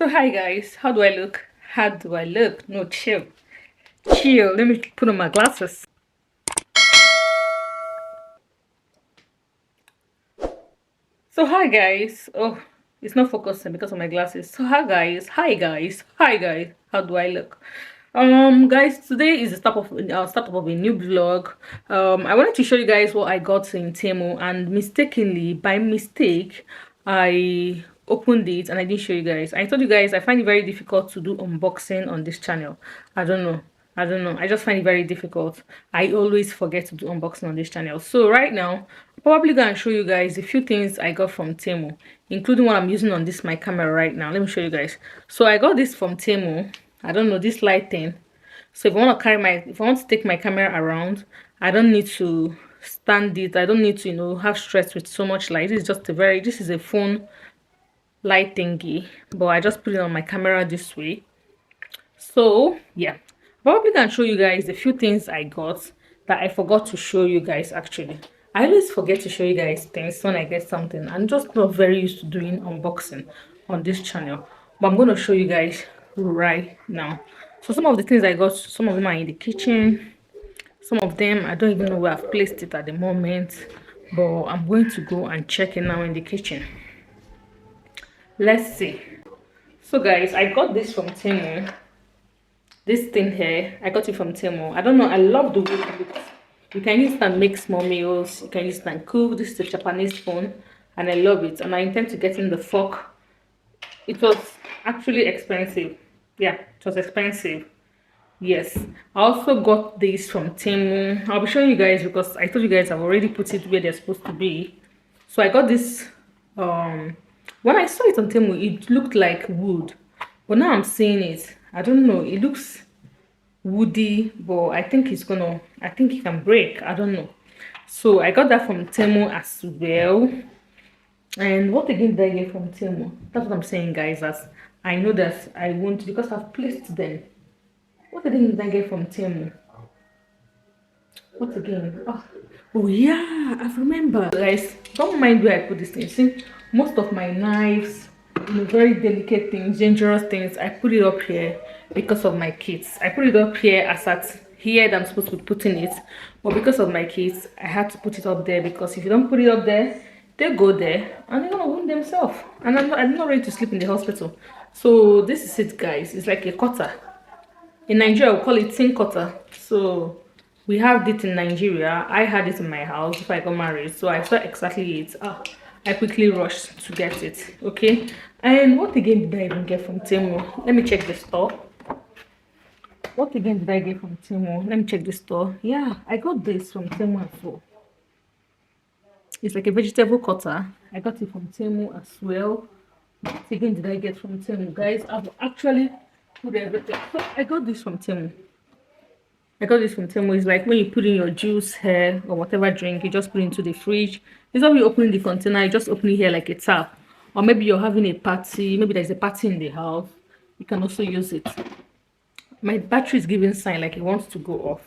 So hi guys, how do I look? How do I look? No, chill. Chill. Let me put on my glasses. So hi guys. Oh, it's not focusing because of my glasses. So hi guys. Hi guys. Hi guys. How do I look? Guys, today is the startup of a new vlog. I wanted to show you guys what I got in Temu, and mistakenly, by mistake, I opened it and I didn't show you guys. I told you guys I find it very difficult to do unboxing on this channel. I don't know. I just find it very difficult. I always forget to do unboxing on this channel. So right now, I'm probably gonna show you guys a few things I got from Temu, including what I'm using on this my camera right now. Let me show you guys. So I got this from Temu. I don't know, this light thing. So if I want to take my camera around, I don't need to stand it. I don't need to, have stress with so much light. This is a phone light thingy, but I just put it on my camera this way. So yeah, probably gonna show you guys a few things I got that I forgot to show you guys. Actually, I always forget to show you guys things when I get something. I'm just not very used to doing unboxing on this channel, but I'm gonna show you guys right now. So some of the things I got, some of them are in the kitchen, some of them I don't even know where I've placed it at the moment, but I'm going to go and check it now in the kitchen. Let's see. So guys, I got this from Temu. This thing here, I got it from Temu. I don't know, I love the way it looks. You can use it and make small meals. You can use it and cook. This is a Japanese phone, and I love it. And I intend to get in the fork. It was actually expensive. Yeah, it was expensive. Yes. I also got this from Temu. I'll be showing you guys because I told you guys I've already put it where they're supposed to be. So I got this. When I saw it on Temu, it looked like wood. But now I'm seeing it. I don't know. It looks woody, but I think it can break. I don't know. So I got that from Temu as well. And what again did I get from Temu? That's what I'm saying, guys. As I know that I won't, because I've placed them. What again did I get from Temu? What again? Oh yeah, I remember. Guys, don't mind where I put this thing. See, most of my knives, very delicate things, dangerous things, I put it up here because of my kids. I put it up here as at here that I'm supposed to be putting it, but because of my kids, I had to put it up there, because if you don't put it up there, they go there and they're gonna wound themselves. And I'm not ready to sleep in the hospital. So this is it, guys. It's like a cutter. In Nigeria, we call it tin cutter. So we have it in Nigeria. I had it in my house before I got married, so I saw exactly it. I quickly rushed to get it. Okay. And what again did I even get from Temu? Let me check the store. What again did I get from Temu? Let me check the store. Yeah, I got this from Temu as well. It's like a vegetable cutter. I got it from Temu as well. What again did I get from Temu? Guys, I've actually put everything. So I got this from Temu. It's like when you put in your juice here or whatever drink, you just put it into the fridge. It's not you open the container, you just open it here like a tap. Or maybe you're having a party, maybe there's a party in the house, you can also use it. My battery is giving sign like it wants to go off,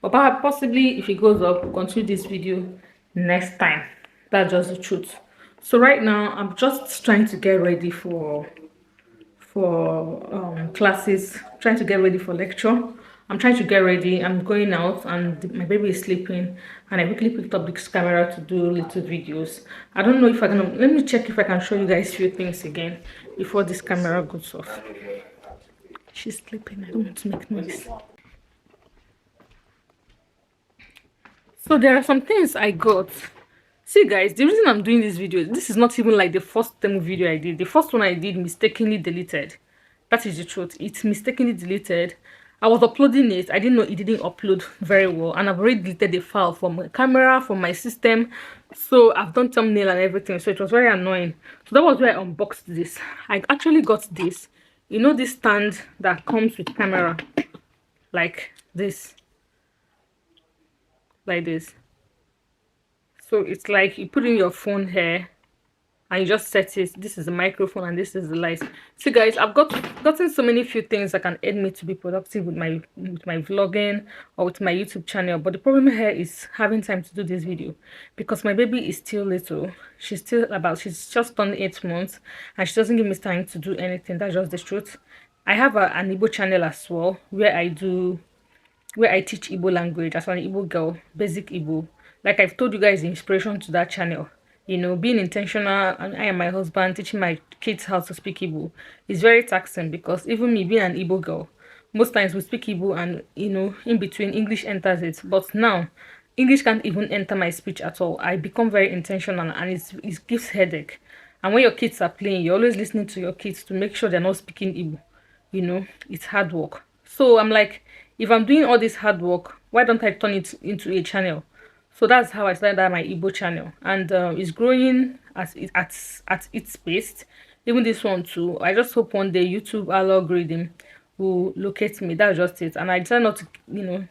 but possibly if it goes up, we'll continue this video next time. That's just the truth. So right now I'm just trying to get ready for classes, trying to get ready for lecture. I'm trying to get ready. I'm going out and my baby is sleeping, and I quickly picked up this camera to do little videos. I don't know if I can, let me check if I can show you guys a few things again before this camera goes off. She's sleeping, I don't want to make noise. So there are some things I got. See guys, the reason I'm doing this video, this is not even like the first time video I did. The first one I did mistakenly deleted. That is the truth. It's mistakenly deleted. I was uploading it. I didn't know it didn't upload very well, and I've already deleted the file from my camera, from my system. So I've done thumbnail and everything. So it was very annoying. So that was where I unboxed this. I actually got this. You know, this stand that comes with camera, like this. Like this. So it's like you put in your phone here and you just set it. This is the microphone and this is the light. See guys, I've gotten so many few things that can aid me to be productive with my vlogging or with my YouTube channel, but the problem here is having time to do this video because my baby is still little. She's just turned 8 months and she doesn't give me time to do anything. That's just the truth. I have an Igbo channel as well where I teach Igbo language as an Igbo girl, basic Igbo. Like I've told you guys, the inspiration to that channel, you know, being intentional, and I and my husband teaching my kids how to speak Igbo is very taxing because even me being an Igbo girl, most times we speak Igbo and, you know, in between English enters it. But now, English can't even enter my speech at all. I become very intentional and it gives headache. And when your kids are playing, you're always listening to your kids to make sure they're not speaking Igbo. You know, it's hard work. So I'm like, if I'm doing all this hard work, why don't I turn it into a channel? So that's how I started my Igbo channel, and it's growing at its pace. Even this one too. I just hope one day YouTube algorithm will locate me. That's just it. And I decided not to, you know,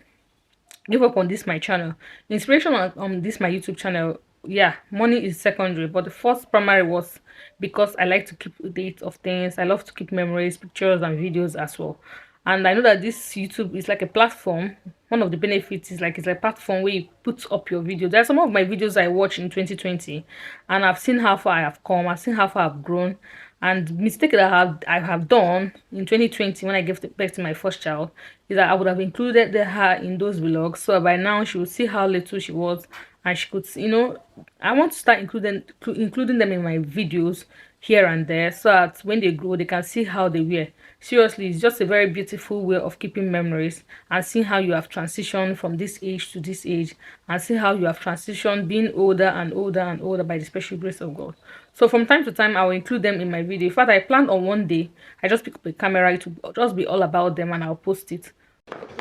give up on this my channel. The inspiration on this my YouTube channel, yeah, money is secondary, but the first primary was because I like to keep updates of things. I love to keep memories, pictures and videos as well. And I know that this YouTube is like a platform. One of the benefits is like it's a platform where you put up your video. There are some of my videos I watched in 2020 and I've seen how far I have come. I've seen how far I've grown. And mistake that I have done in 2020 when I gave birth to my first child is that I would have included her in those vlogs, so by now she would see how little she was and she could, you know, I want to start including them in my videos here and there so that when they grow they can see how they were. Seriously, it's just a very beautiful way of keeping memories and seeing how you have transitioned from this age to this age and see how you have transitioned being older and older and older by the special grace of God. So from time to time I will include them in my video. In fact, I planned on one day I just pick up a camera, it will just be all about them and I'll post it.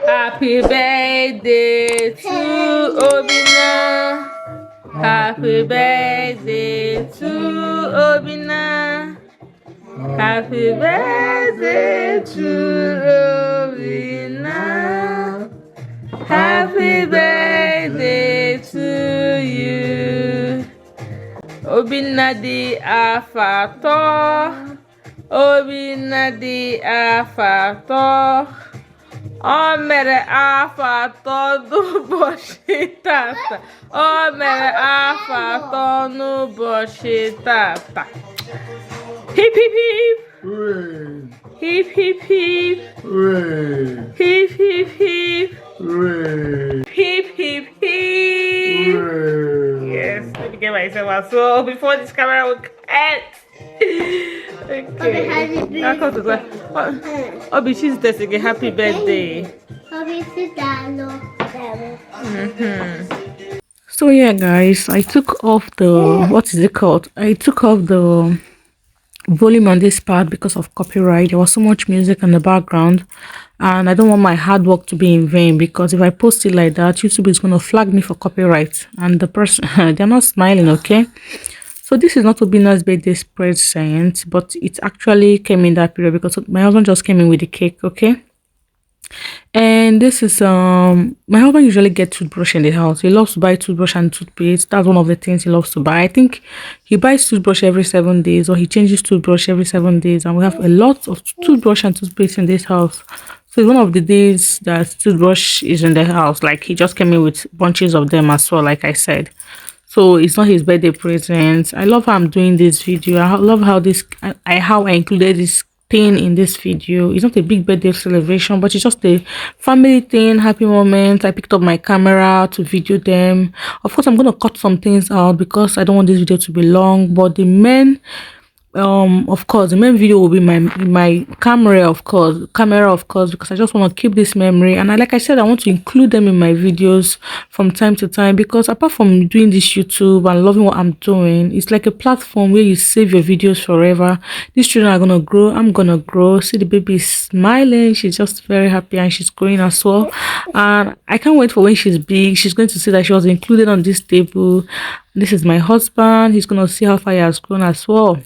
Happy birthday to Obina. Happy birthday to Obina. Happy birthday to Obina. Happy birthday to you. Obina di afato. Obina di afato. O mere afato n'ụbọchị tata. O mere afato n'ụbọchị tata. Hip hip hip. Hooray. Hip hip hip. Hooray. Hip hip hip. Hooray. Hip hip hip. Hooray. Yes, let me get myself as well before this camera will cut. Okay. Welcome to God. Obi, she's testing a happy birthday. So yeah guys, I took off the what is it called? I took off the volume on this part because of copyright. There was so much music in the background and I don't want my hard work to be in vain, because if I post it like that, YouTube is going to flag me for copyright and the person they're not smiling. Okay, so this is not Obina's birthday present, but it actually came in that period because my husband just came in with the cake. Okay, and this is my husband usually gets toothbrush in the house. He loves to buy toothbrush and toothpaste. That's one of the things he loves to buy. I think he buys toothbrush every 7 days, or he changes toothbrush every 7 days, and we have a lot of toothbrush and toothpaste in this house. So it's one of the days that toothbrush is in the house. Like he just came in with bunches of them as well, like I said. So it's not his birthday present. I love how I'm doing this video. I love how how I included this thing in this video. It's not a big birthday celebration, but it's just a family thing, happy moment. I picked up my camera to video them. Of course, I'm gonna cut some things out because I don't want this video to be long, but the main of course the main video will be my camera, of course, because I just want to keep this memory. And like I said, I want to include them in my videos from time to time, because apart from doing this YouTube and loving what I'm doing, it's like a platform where you save your videos forever. These children are gonna grow, I'm gonna grow. See, the baby is smiling, she's just very happy and she's growing as well. And I can't wait for when she's big. She's going to see that she was included on this table. This is my husband. He's gonna see how far he has grown as well.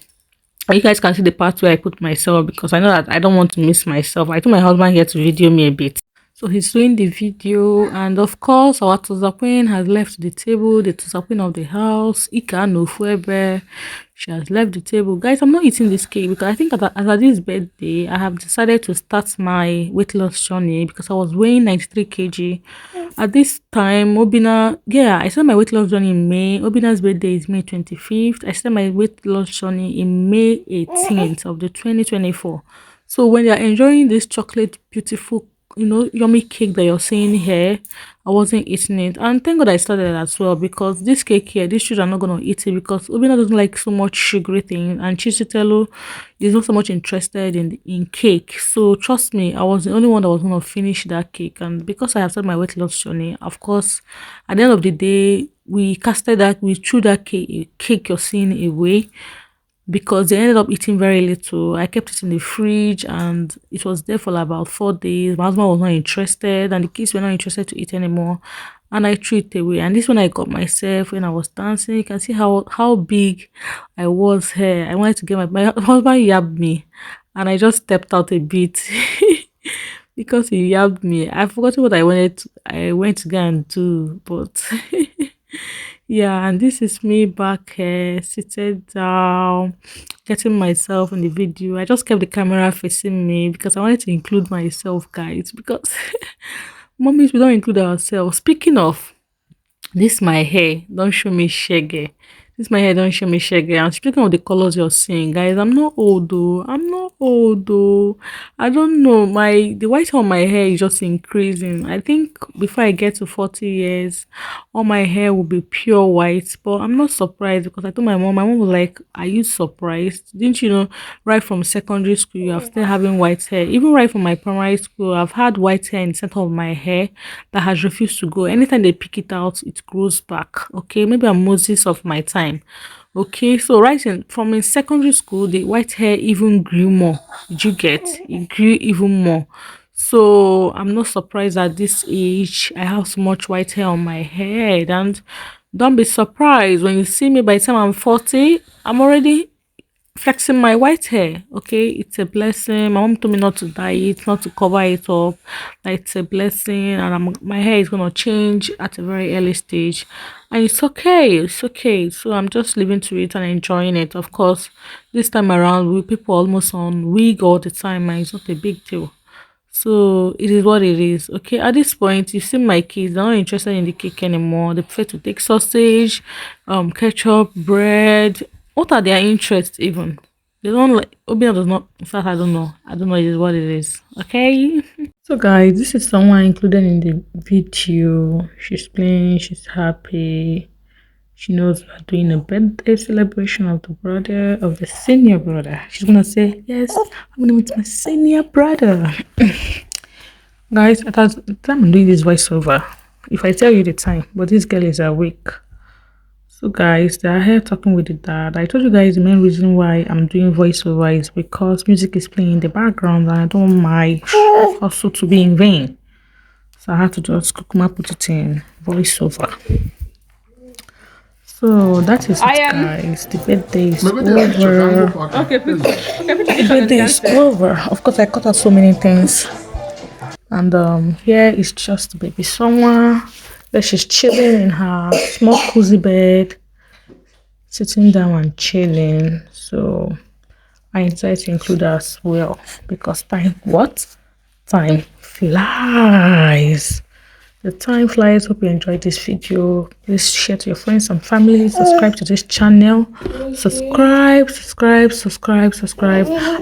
You guys can see the part where I put myself, because I know that I don't want to miss myself. I told my husband here to video me a bit. So he's doing the video, and of course, our Tozakwen has left the table. The Tozakwen of the house, Ika no Fuebe, she has left the table. Guys, I'm not eating this cake because I think as at this birthday, I have decided to start my weight loss journey because I was weighing 93 kg. At this time, Obina, yeah, I started my weight loss journey in May. Obina's birthday is May 25th. I started my weight loss journey in May 18th of the 2024. So when you're enjoying this chocolate, beautiful, yummy cake that you're seeing here, I wasn't eating it. And thank God I started as well because this cake here, these children are not going to eat it because Obina doesn't like so much sugary thing and Chichitelo is not so much interested in cake. So trust me, I was the only one that was going to finish that cake. And because I have started my weight loss journey, of course, at the end of the day, we threw that cake you're seeing away because they ended up eating very little. I kept it in the fridge and it was there for about 4 days. My husband was not interested and the kids were not interested to eat anymore. And I threw it away. And this one I got myself when I was dancing. You can see how big I was here. I wanted to get my husband yabbed me and I just stepped out a bit because he yabbed me. I forgot what I went to go and do, but yeah, and this is me back here, seated down, getting myself in the video. I just kept the camera facing me because I wanted to include myself, guys, because mommies, we don't include ourselves. Speaking of, this my hair, don't show me shaggy. This my hair, don't show me shaggy. And speaking of the colors you're seeing, guys, I'm not old though. I'm not old though. I don't know. The white on my hair is just increasing. I think before I get to 40 years, all my hair will be pure white. But I'm not surprised because I told my mom was like, "Are you surprised? Didn't you know right from secondary school you have still having white hair? Even right from my primary school, I've had white hair in the center of my hair that has refused to go. Anytime they pick it out, it grows back. Okay, maybe I'm Moses of my time. Okay, so from in secondary school, the white hair even grew more. Did you get? It grew even more. So I'm not surprised at this age I have so much white hair on my head. And don't be surprised when you see me by the time I'm 40, I'm already flexing my white hair. Okay, it's a blessing. My mom told me not to dye it, not to cover it up. Like, it's a blessing, and my hair is gonna change at a very early stage, and it's okay. It's okay. So I'm just living to it and enjoying it. Of course, this time around, we people almost on wig all the time, and it's not a big deal. So it is what it is. Okay, at this point, you see my kids, they're not interested in the cake anymore. They prefer to take sausage, ketchup, bread. What are their interests even? They don't like Obina does not, in fact, I don't know. I don't know, it is what it is. Okay. So guys, this is someone included in the video. She's playing, she's happy. She knows we're doing a birthday celebration of the brother, of the senior brother. She's gonna say, yes, I'm gonna meet my senior brother. Guys, at the time I'm doing this voiceover, if I tell you the time, but this girl is awake. So guys, they are here talking with the dad. I told you guys the main reason why I'm doing voiceover is because music is playing in the background and I don't want my also to be in vain. So I had to just put it in voiceover. So that is it, guys. The birthday is over. Okay, The birthday is over. Of course, I cut out so many things. And here is just baby Summer. Where she's chilling in her small cozy bed, sitting down and chilling. So I decided to include her as well because time flies. The time flies. Hope you enjoyed this video. Please share to your friends and family. Subscribe to this channel. Subscribe.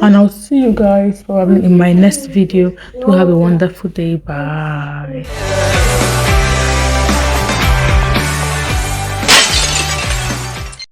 And I'll see you guys probably in my next video. Do have a wonderful day. Bye.